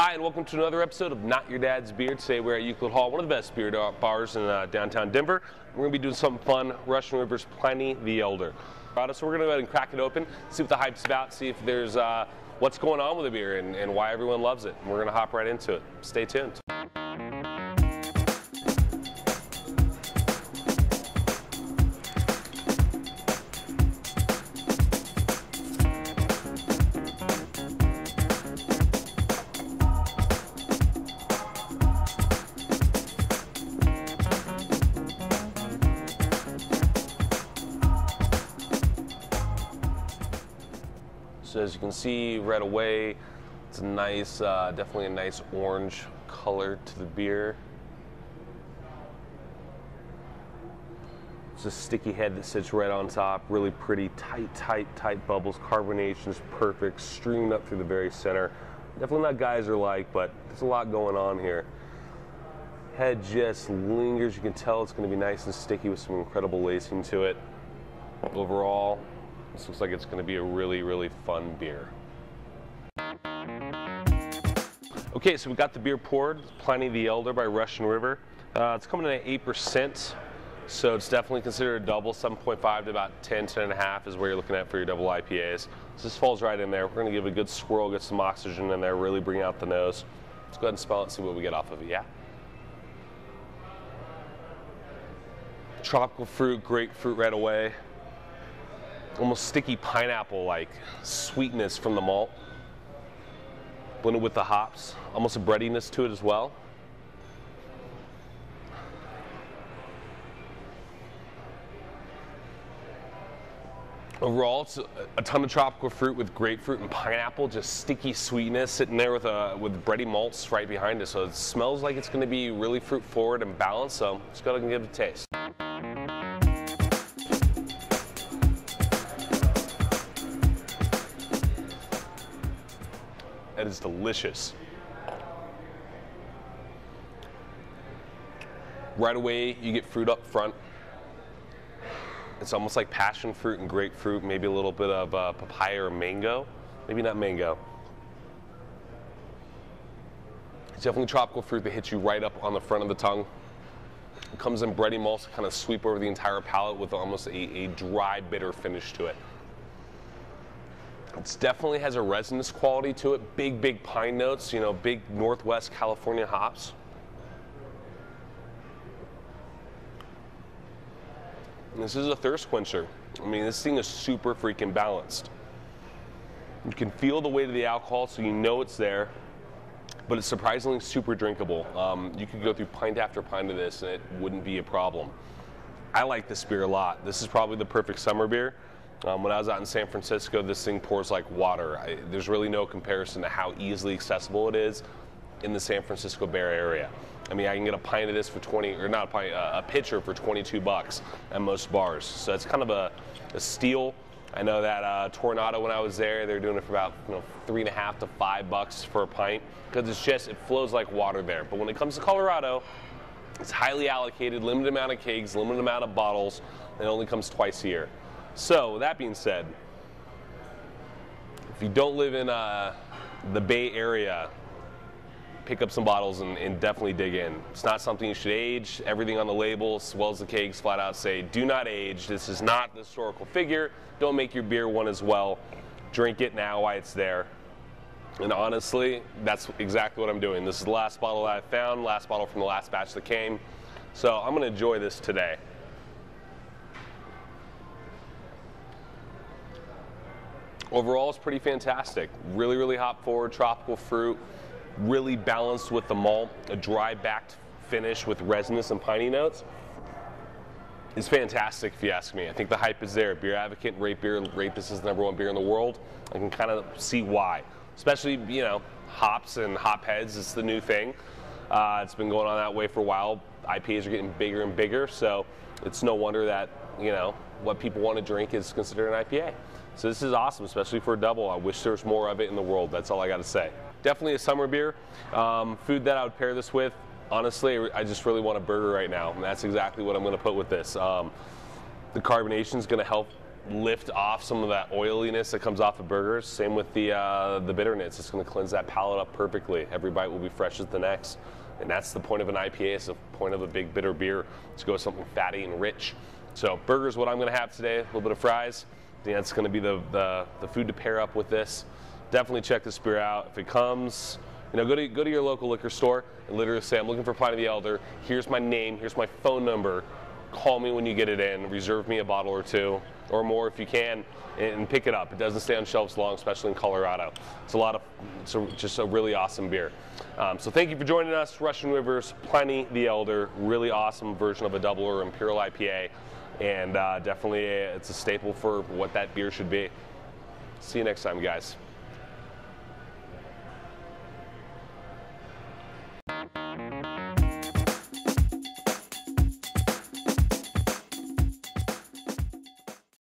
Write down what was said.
Hi, and welcome to another episode of Not Your Dad's Beer. Today we're at Euclid Hall, one of the best beer bars in downtown Denver. We're going to be doing something fun, Russian River's Pliny The Elder. So we're going to go ahead and crack it open, see what the hype's about, see if there's what's going on with the beer and why everyone loves it. And we're going to hop right into it. Stay tuned. So as you can see right away, it's a nice, definitely a nice orange color to the beer. It's a sticky head that sits right on top, really pretty, tight bubbles. Carbonation is perfect, streamed up through the very center. Definitely not geyser-like, but there's a lot going on here. Head just lingers. You can tell it's going to be nice and sticky with some incredible lacing to it. Overall, this looks like it's going to be a really fun beer. Okay, so we got the beer poured. Pliny The Elder by Russian River. It's coming in at 8%, so it's definitely considered a double. 7.5 to about 10.5 is where you're looking at for your double IPAs. So this falls right in there. We're going to give it a good swirl, get some oxygen in there, really bring out the nose. Let's go ahead and smell it and see what we get off of it, yeah? Tropical fruit, grapefruit right away. Almost sticky pineapple-like sweetness from the malt, blended with the hops. Almost a breadiness to it as well. Overall, it's a ton of tropical fruit with grapefruit and pineapple, just sticky sweetness sitting there with bready malts right behind it. So it smells like it's going to be really fruit forward and balanced. So let's go ahead and give it a taste. That is delicious. Right away, you get fruit up front. It's almost like passion fruit and grapefruit, maybe a little bit of papaya or mango. Maybe not mango. It's definitely tropical fruit that hits you right up on the front of the tongue. It comes in bready malts that kind of sweep over the entire palate with almost a dry, bitter finish to it. It definitely has a resinous quality to it. Big pine notes, you know, big Northwest California hops. And this is a thirst quencher. I mean, this thing is super freaking balanced. You can feel the weight of the alcohol, so you know it's there, but it's surprisingly super drinkable. You could go through pint after pint of this and it wouldn't be a problem. I like this beer a lot. This is probably the perfect summer beer. When I was out in San Francisco, this thing pours like water. There's really no comparison to how easily accessible it is in the San Francisco Bay Area. I mean, I can get a pint of this for 20, or not a pint, a pitcher for $22 at most bars. So it's kind of a steal. I know that Tornado, when I was there, they're doing it for about $3.50 to $5 for a pint, because it flows like water there. But when it comes to Colorado, it's highly allocated, limited amount of kegs, limited amount of bottles, and it only comes twice a year. So, that being said, if you don't live in the Bay Area, pick up some bottles and definitely dig in. It's not something you should age. Everything on the label, as well as the kegs, flat out say, do not age. This is not the historical figure. Don't make your beer one as well. Drink it now while it's there. And honestly, that's exactly what I'm doing. This is the last bottle that I found, last bottle from the last batch that came. So, I'm going to enjoy this today. Overall, it's pretty fantastic. Really hop forward, tropical fruit, really balanced with the malt, a dry backed finish with resinous and piney notes. It's fantastic if you ask me. I think the hype is there. Beer Advocate rate this as the #1 beer in the world. I can kind of see why. Especially, you know, hops and hop heads, it's the new thing. It's been going on that way for a while. IPAs are getting bigger and bigger, so it's no wonder that, you know, what people want to drink is considered an IPA. So this is awesome, especially for a double. I wish there was more of it in the world. That's all I got to say. Definitely a summer beer. Food that I would pair this with, honestly, I just really want a burger right now, and that's exactly what I'm going to put with this. The carbonation is going to help lift off some of that oiliness that comes off of burgers. Same with the bitterness. It's going to cleanse that palate up perfectly. Every bite will be fresh as the next. And that's the point of an IPA. It's the point of a big bitter beer. To go with something fatty and rich. So burgers, what I'm going to have today. A little bit of fries. I think that's going to be the food to pair up with this. Definitely check this beer out. If it comes, go to your local liquor store and literally say, I'm looking for Pliny the Elder. Here's my name. Here's my phone number. Call me when you get it in. Reserve me a bottle or two or more if you can, and pick it up. It doesn't stay on shelves long, especially in Colorado. It's just a really awesome beer. So thank you for joining us. Russian River's Pliny the Elder, really awesome version of a double or imperial IPA, and definitely it's a staple for what that beer should be. See you next time, guys.